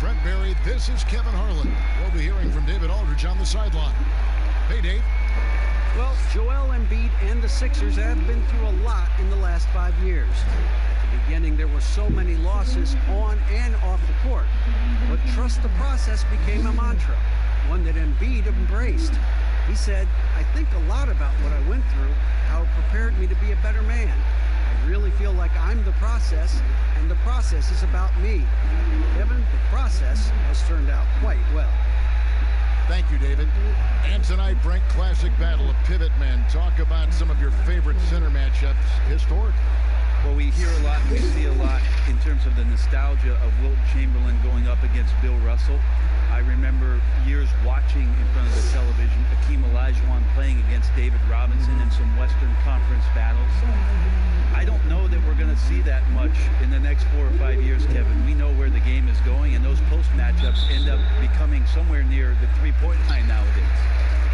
Brent Barry. This is Kevin Harlan. We'll be hearing from David Aldridge on the sideline. Hey, Dave. Well, Joel Embiid and the Sixers have been through a lot in the last 5 years. At the beginning, there were so many losses on and off the court. But trust the process became a mantra, one that Embiid embraced. He said, I think a lot about what I went through, how it prepared me to be a better man. I really feel like I'm the process, and the process is about me. Kevin, the process has turned out quite well. Thank you, David. And tonight, Brent, classic battle of pivot men. Talk about some of your favorite center matchups historically. Well, we hear a lot, we see a lot in terms of the nostalgia of Wilt Chamberlain going up against Bill Russell. I remember years watching in front of the television Hakeem Olajuwon playing against David Robinson in some Western Conference battles. I don't know that we're going to see that much in the next 4 or 5 years, Kevin. We know where the game is going, and those post matchups end up becoming somewhere near the three-point line nowadays.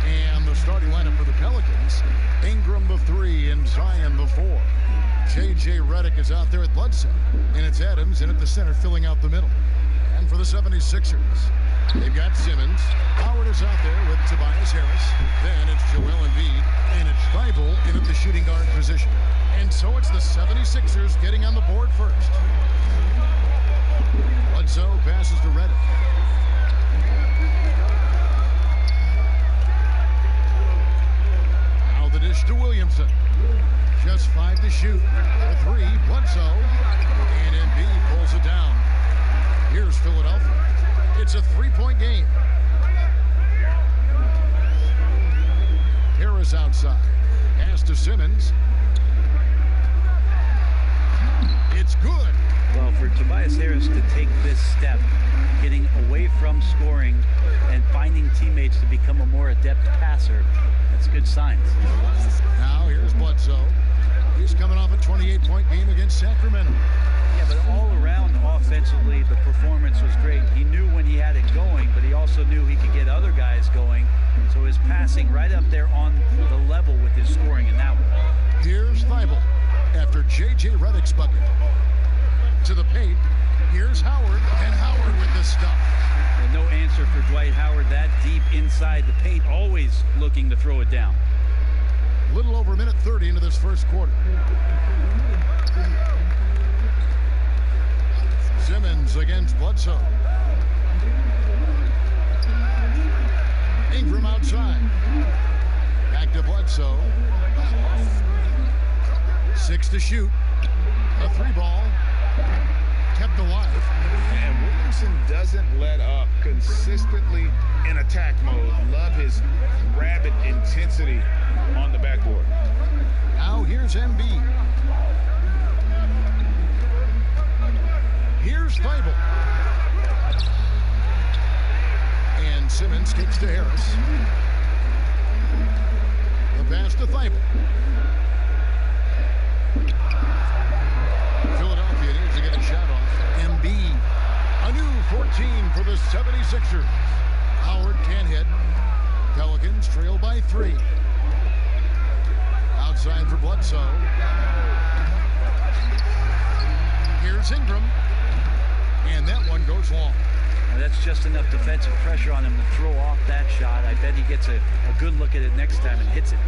And the starting lineup for the Pelicans: Ingram the 3 and Zion the 4. J.J. Redick is out there at Bledsoe, and it's Adams in at the center filling out the middle. And for the 76ers, they've got Simmons. Howard is out there with Tobias Harris. Then it's Joel Embiid, and it's Thibault in at the shooting guard position. And so it's the 76ers getting on the board first. Bledsoe passes to Redick. Now the dish to Williamson. Just 5 to shoot. The 3, Bledsoe. And Embiid pulls it down. Here's Philadelphia. It's a 3-point game. Harris outside. Pass to Simmons. It's good. Well, for Tobias Harris to take this step, getting away from scoring and finding teammates to become a more adept passer, that's good signs. Now here's Bledsoe. He's coming off a 28-point game against Sacramento. Yeah, but all around offensively, the performance was great. He knew when he had it going, but he also knew he could get other guys going. So his passing right up there on the level with his scoring in that one. Here's Thibault after J.J. Redick's bucket. To the paint, here's Howard, and Howard with the stuff. And no answer for Dwight Howard that deep inside the paint, always looking to throw it down. Little over a minute 30 into this first quarter. Simmons against Bledsoe. Ingram outside. Back to Bledsoe. 6 to shoot. A 3-ball. Kept alive. And Williamson doesn't let up, consistently in attack mode. Love his rabid intensity on the backboard. Now here's Embiid. Here's Thibault. And Simmons kicks to Harris. The pass to Thibault. Philadelphia needs to get a shot off. Embiid. A new 14 for the 76ers. Howard can't hit. Pelicans trail by 3. Outside for Bledsoe. Here's Ingram. And that one goes long. Now that's just enough defensive pressure on him to throw off that shot. I bet he gets a good look at it next time and hits it.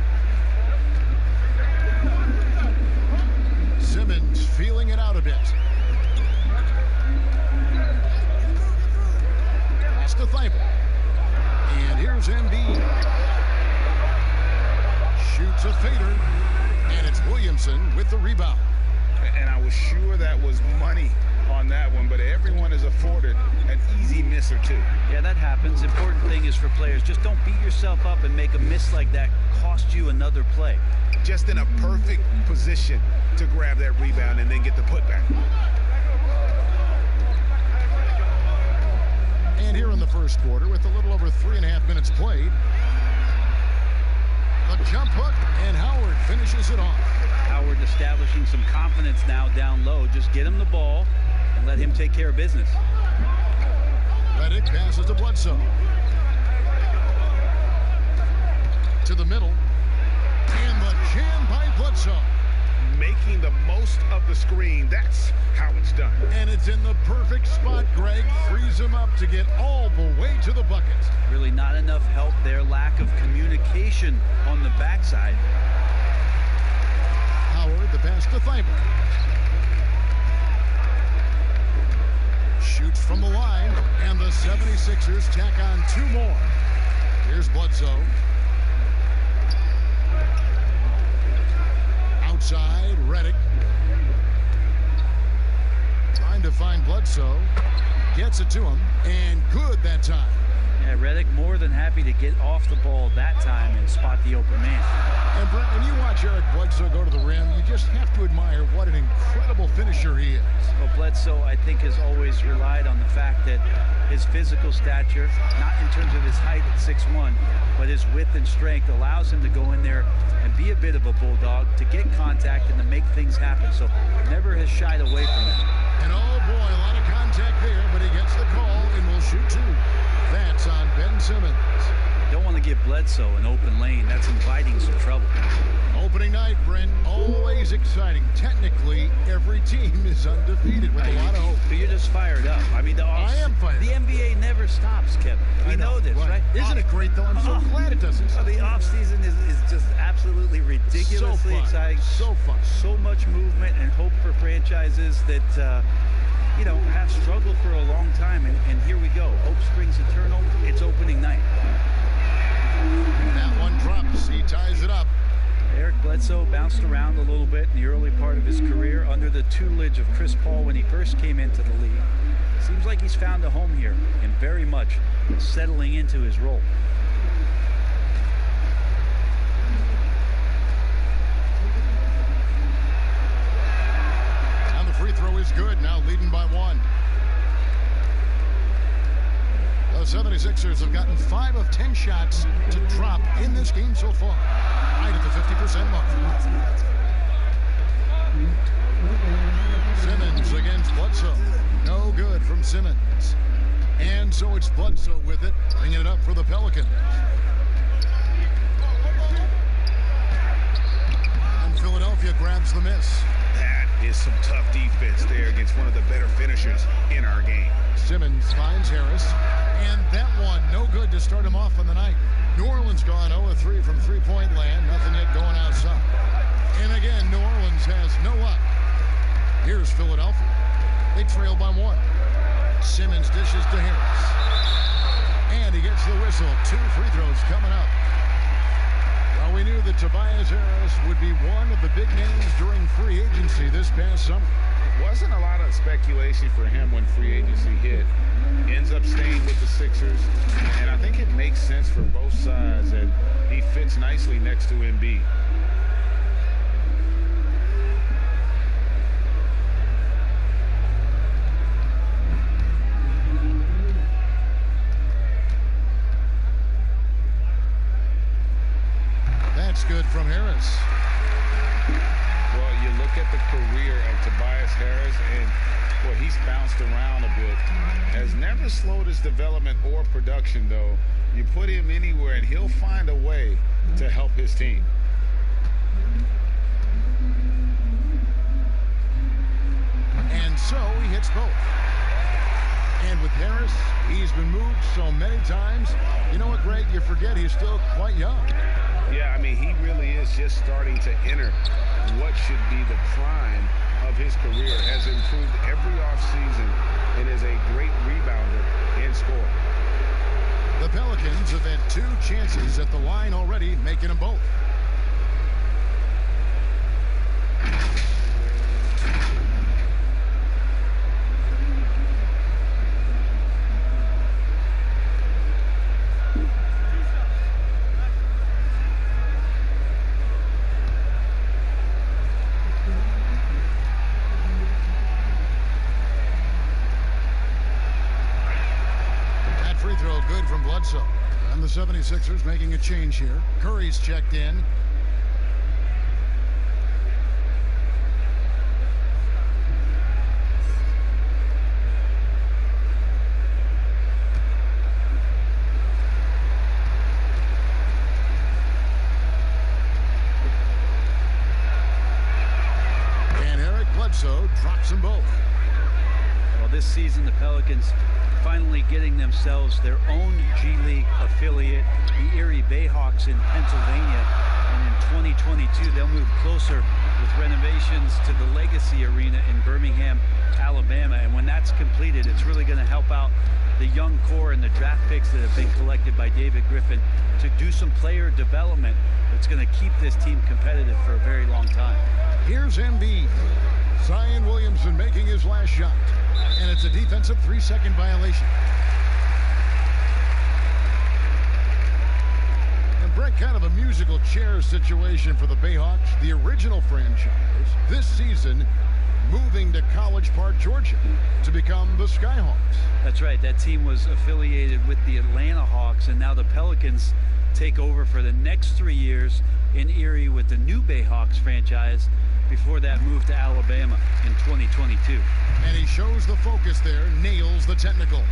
Simmons feeling it out a bit. Pass to Thibault. And here's Embiid. Shoots a fader. And it's Williamson with the rebound. And I was sure that was money on that one, but everyone is afforded an easy miss or 2. Yeah, that happens. Important thing is for players, just don't beat yourself up and make a miss like that cost you another play. Just in a perfect position to grab that rebound and then get the putback. And here in the first quarter, with a little over 3.5 minutes played, a jump hook, and Howard finishes it off. Howard establishing some confidence now down low. Just get him the ball and let him take care of business. Redick passes to Bledsoe. To the middle. And the jam by Bledsoe. Making the most of the screen. That's how it's done. And it's in the perfect spot. Greg frees frees him up to get all the way to the bucket. Really not enough help there. Lack of communication on the backside. Howard, the pass to Thibault. Shoots from the line, and the 76ers tack on 2 more. Here's Bledsoe. Outside, Redick. Trying to find Bledsoe. Gets it to him, and good that time. Yeah, Redick more than happy to get off the ball that time and spot the open man. And Brent, when you watch Eric Bledsoe go to the rim, you just have to admire what an incredible finisher he is. Well, Bledsoe, I think, has always relied on the fact that his physical stature, not in terms of his height at 6'1", but his width and strength allows him to go in there and be a bit of a bulldog, to get contact and to make things happen. So never has shied away from it. And oh boy, a lot of contact there, but he gets the call and will shoot 2. That's on Ben Simmons. Don't want to give Bledsoe an open lane. That's inviting some trouble. Opening night, Brent, always exciting. Technically, every team is undefeated with a lot of hope. But you're just fired up. I mean, I am fired The up. NBA never stops, Kevin. We know this, right? Isn't it great, though? I'm so glad it doesn't stop. The offseason is just absolutely ridiculously exciting. So fun. So much movement and hope for franchises that, you know, have struggled for a long time. And here we go. Hope springs eternal. It's opening night. That one drops. He ties it up. Eric Bledsoe bounced around a little bit in the early part of his career under the tutelage of Chris Paul when he first came into the league. Seems like he's found a home here and very much settling into his role. And the free throw is good, now leading by 1. The 76ers have gotten 5 of 10 shots to drop in this game so far. Right at the 50% mark. Simmons against Bledsoe. No good from Simmons. And so it's Bledsoe with it, bringing it up for the Pelicans. And Philadelphia grabs the miss. That is some tough defense there against one of the better finishers in our game. Simmons finds Harris. And that one, no good to start him off on the night. New Orleans gone 0-3 from three-point land. Nothing yet going outside. And again, New Orleans has no luck. Here's Philadelphia. They trail by 1. Simmons dishes to Harris. And he gets the whistle. 2 free throws coming up. Well, we knew that Tobias Harris would be one of the big names during free agency this past summer. Wasn't a lot of speculation for him when free agency hit. Ends up staying with the Sixers, and I think it makes sense for both sides, and he fits nicely next to Embiid. That's good from Harris. Well, you look at the career of Tobias Harris, and well, he's bounced around a bit. Has never slowed his development or production, though. You put him anywhere, and he'll find a way to help his team. And so he hits both. And with Harris, he's been moved so many times. You know what, Greg? You forget he's still quite young. Yeah, I mean, he really is just starting to enter what should be the prime of his career. Has improved every offseason and is a great rebounder and scorer. The Pelicans have had 2 chances at the line already, making them both. Good from Bledsoe. And the 76ers making a change here. Curry's checked in. And Eric Bledsoe drops them both. Well, this season the Pelicans finally getting themselves their own G League affiliate, the Erie Bayhawks in Pennsylvania. And in 2022, they'll move closer with renovations to the Legacy Arena in Birmingham, Alabama. And when that's completed, it's really going to help out the young core and the draft picks that have been collected by David Griffin to do some player development that's going to keep this team competitive for a very long time. Here's Embiid. Zion Williamson making his last shot. And it's a defensive 3-second violation. And Brett, kind of a musical chair situation for the Bayhawks, the original franchise, this season moving to College Park, Georgia to become the Skyhawks. That's right. That team was affiliated with the Atlanta Hawks, and now the Pelicans take over for the next 3 years in Erie with the new Bayhawks franchise before that move to Alabama in 2022. And he shows the focus there, nails the technical.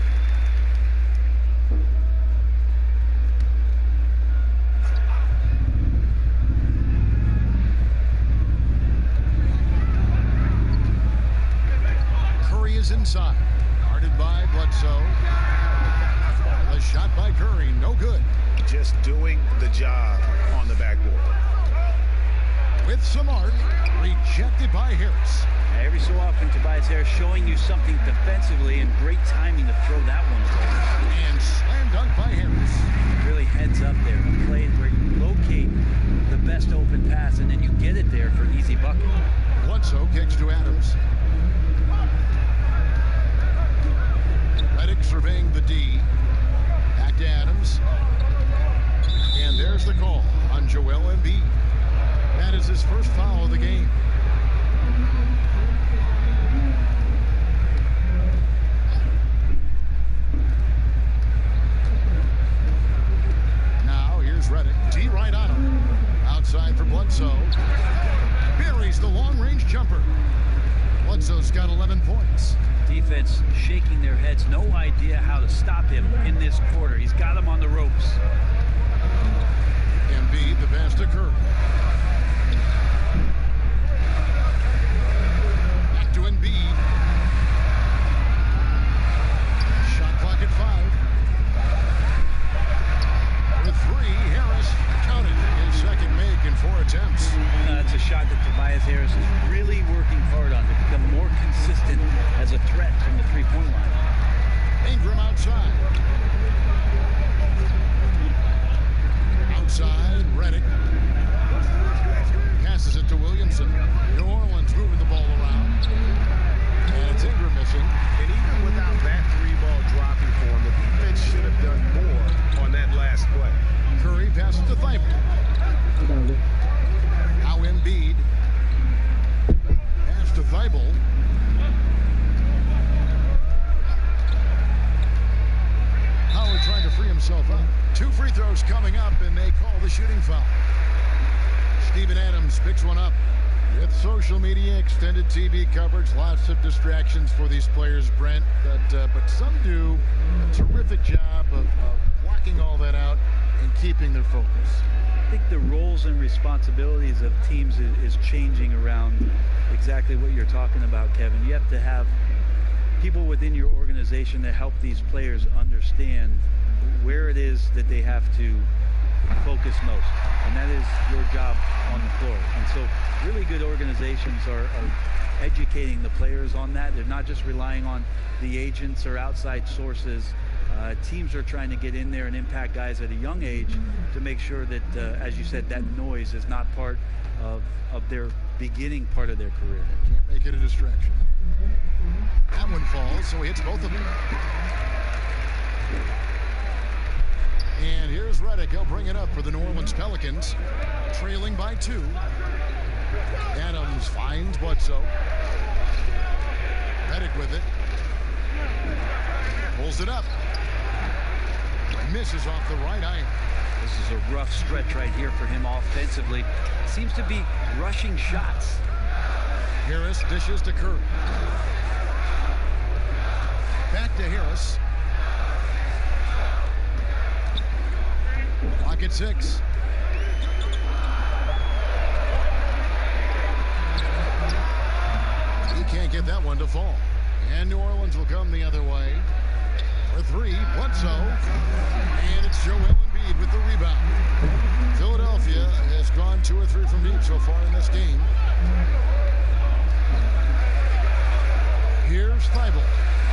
Curry is inside, guarded by Bledsoe. The shot by Curry, no good. Just doing the job on the backboard. With some arc, rejected by Harris. Every so often, Tobias Harris showing you something defensively, and great timing to throw that one away. And slam dunk by Harris. Really heads up there. A play where you locate the best open pass, and then you get it there for an easy bucket. Bledsoe kicks to Adams. Redick surveying the D. Back to Adams. And there's the call on Joel Embiid. That is his first foul of the game. Now here's Redick. D right on him. Outside for Bledsoe. Buries the long-range jumper. Bledsoe's got 11 points. Defense shaking their heads. No idea how to stop him in this quarter. He's got him on the ropes. Embiid, the pass to Curry. Back to Embiid. Shot clock at 5. With 3, Harris counted his second make in 4 attempts. It's a shot that Tobias Harris is really working hard on to become more consistent as a threat from the three-point line. Ingram outside. Outside, Redick. Passes it to Williamson. New Orleans moving the ball around. And it's Ingram missing. And even without that 3-ball dropping for him, the defense should have done more on that last play. Curry passes to Thibault. Now Embiid. Pass to Thibault. Howard trying to free himself up. 2 free throws coming up, and they call the shooting foul. Steven Adams picks one up. With social media, extended TV coverage, lots of distractions for these players, Brent. But some do a terrific job of blocking all that out and keeping their focus. I think the roles and responsibilities of teams is changing around exactly what you're talking about, Kevin. You have to have people within your organization that help these players understand where it is that they have to focus most, and that is your job on the floor. And so really good organizations are educating the players on that. They're not just relying on the agents or outside sources. Teams are trying to get in there and impact guys at a young age to make sure that, as you said, that noise is not part of their beginning part of their career. Can't make it a distraction. That one falls, so he hits both of them. And here's Redick. He'll bring it up for the New Orleans Pelicans, trailing by 2. Adams finds Bledsoe. Redick with it. Pulls it up. Misses off the right iron. This is a rough stretch right here for him offensively. Seems to be rushing shots. Harris dishes to Curry. Back to Harris. Clock at 6. He can't get that one to fall. And New Orleans will come the other way. Bledsoe. And it's Joel Embiid with the rebound. Philadelphia has gone 2 or 3 from deep so far in this game. Here's Thibault,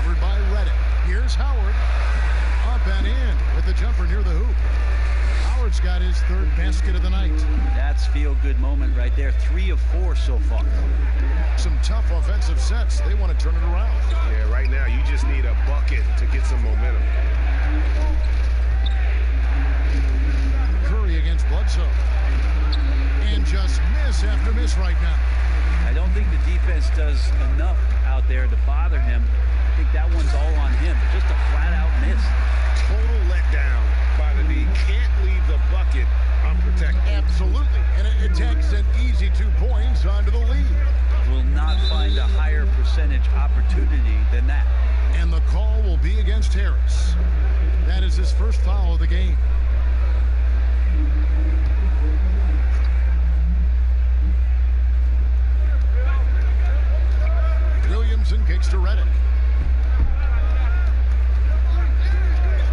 covered by Redick. Here's Howard, up and in with the jumper near the hoop. Howard's got his 3rd basket of the night. That's feel-good moment right there. 3 of 4 so far. Some tough offensive sets. They want to turn it around. Yeah, right now you just need a bucket to get some momentum. Curry against Bledsoe. And just miss after miss right now. I don't think the defense does enough out there to bother him. I think that one's all on him. Just a flat-out miss. Total letdown by the D. Can't leave the bucket unprotected. Absolutely. And it takes an easy 2 points onto the lead. Will not find a higher percentage opportunity than that. And the call will be against Harris. That is his first foul of the game. Williamson kicks to Redick.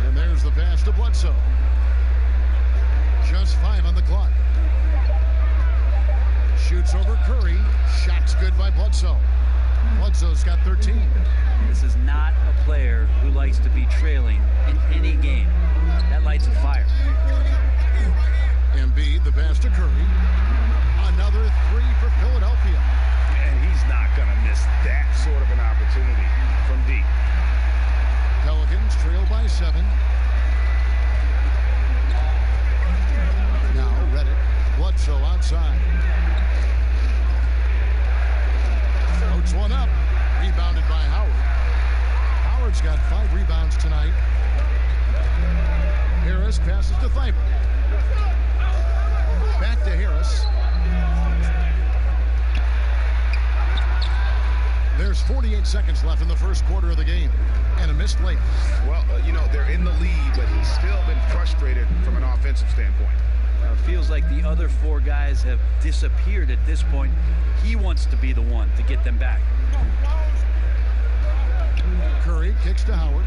And there's the pass to Bledsoe. Just 5 on the clock. Shoots over Curry. Shot's good by Bledsoe. Bledsoe's got 13. This is not a player who likes to be trailing in any game. That lights a fire. Embiid, the pass to Curry. Another 3 for Philadelphia. And he's not going to miss that sort of an opportunity from deep. Pelicans trail by 7. Now Redick. Bledsoe outside. Floats one up. Rebounded by Howard. Howard's got 5 rebounds tonight. Harris passes to Thibault. Back to Harris. There's 48 seconds left in the first quarter of the game. And a missed layup. Well, you know, they're in the lead, but he's still been frustrated from an offensive standpoint. It feels like the other 4 guys have disappeared at this point. He wants to be the one to get them back. Curry kicks to Howard.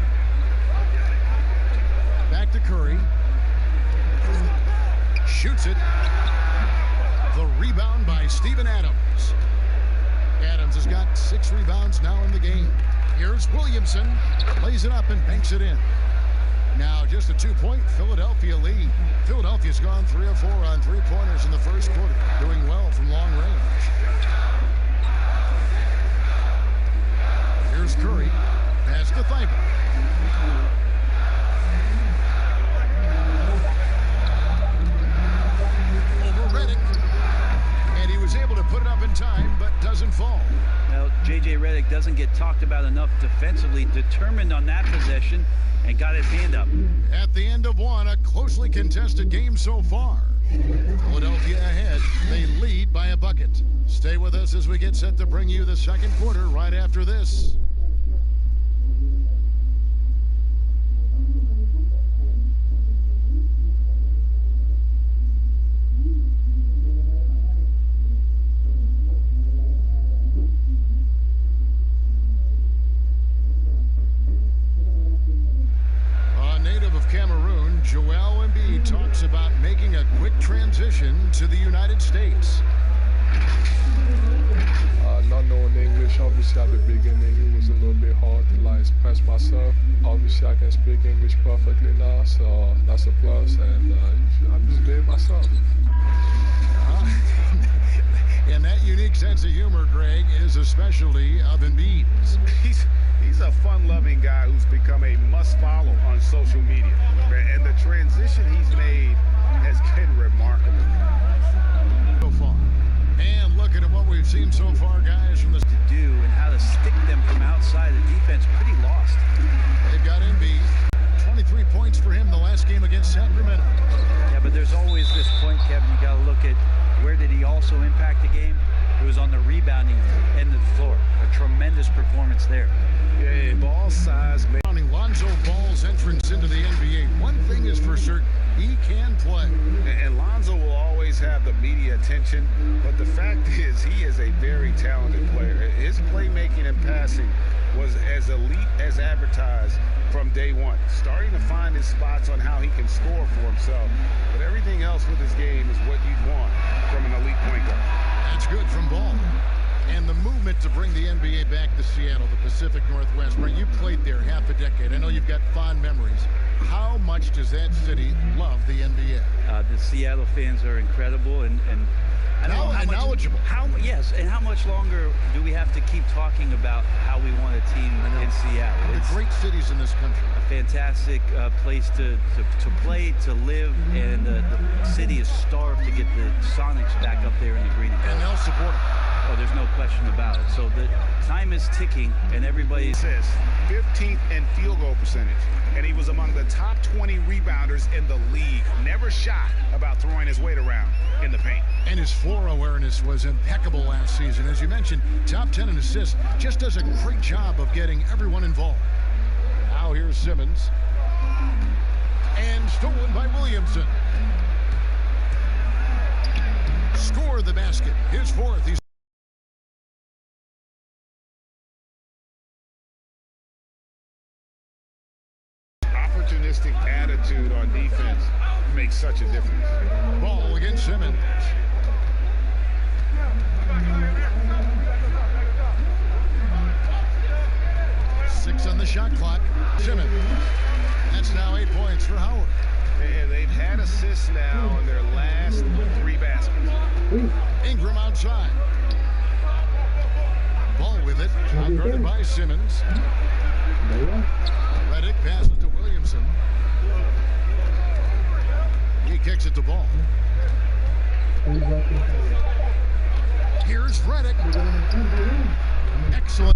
Back to Curry. Shoots it. The rebound by Steven Adams. Adams has got 6 rebounds now in the game. Here's Williamson. Lays it up and banks it in. Now just a 2-point Philadelphia lead. Philadelphia's gone 3 of 4 on 3-pointers in the first quarter. Doing well from long range. Here's Curry. Pass to Thibault. Over Redick. And he was able to put it up in time, but doesn't fall. Well, J.J. Redick doesn't get talked about enough defensively. Determined on that possession and got his hand up. At the end of one, a closely contested game so far. Philadelphia ahead. They lead by a bucket. Stay with us as we get set to bring you the second quarter right after this. Cameroon, Joel Embiid talks about making a quick transition to the United States. Not knowing English, obviously at the beginning it was a little bit hard to like express myself. Obviously I can speak English perfectly now, so that's a plus, and I'm just being myself. And that unique sense of humor, Greg, is a specialty of Embiid's. He's a fun-loving guy who's become a must-follow on social media. And the transition he's made has been remarkable. So far. And looking at what we've seen so far, guys, from the to do and how to stick them from outside. The defense pretty lost. They've got Embiid. 23 points for him the last game against Sacramento. Yeah, but there's always this point, Kevin. You got to look at where did he also impact the game. It was on the rebounding end of the floor. A tremendous performance there. Yeah, ball size. Lonzo Ball's entrance into the NBA. One thing is for certain, he can play. And Lonzo will always have the media attention, but the fact is he is a very talented player. His playmaking and passing was as elite as advertised from day one. Starting to find his spots on how he can score for himself. But everything else with his game is what you'd want from an elite point guard. That's good from Ball. And the movement to bring the NBA back to Seattle, the Pacific Northwest. Brent, you played there half a decade. I know you've got fond memories. How much does that city love the NBA? The Seattle fans are incredible, and I don't know how much, knowledgeable. Yes, and how much longer do we have to keep talking about how we want a team in Seattle? It's great cities in this country. A fantastic place to play, to live, and the city is starved to get the Sonics back up there in the green and gold. And they'll support it. Oh, there's no question about it. So the time is ticking, and everybody's 15th in field goal percentage, and he was among the top 20 rebounders in the league. Never shy about throwing his weight around in the paint. And his floor awareness was impeccable last season. As you mentioned, top 10 in assists. Just does a great job of getting everyone involved. Now here's Simmons. And stolen by Williamson. Score the basket. His fourth. He's opportunistic attitude on defense makes such a difference. Ball against Simmons. Six on the shot clock. Simmons. That's now 8 points for Howard. And they've had assists now on their last 3 baskets. Ingram outside. Ball with it. Guarded by Simmons. Redick passes to Williamson. He kicks it to Ball. Here's Redick. Excellent.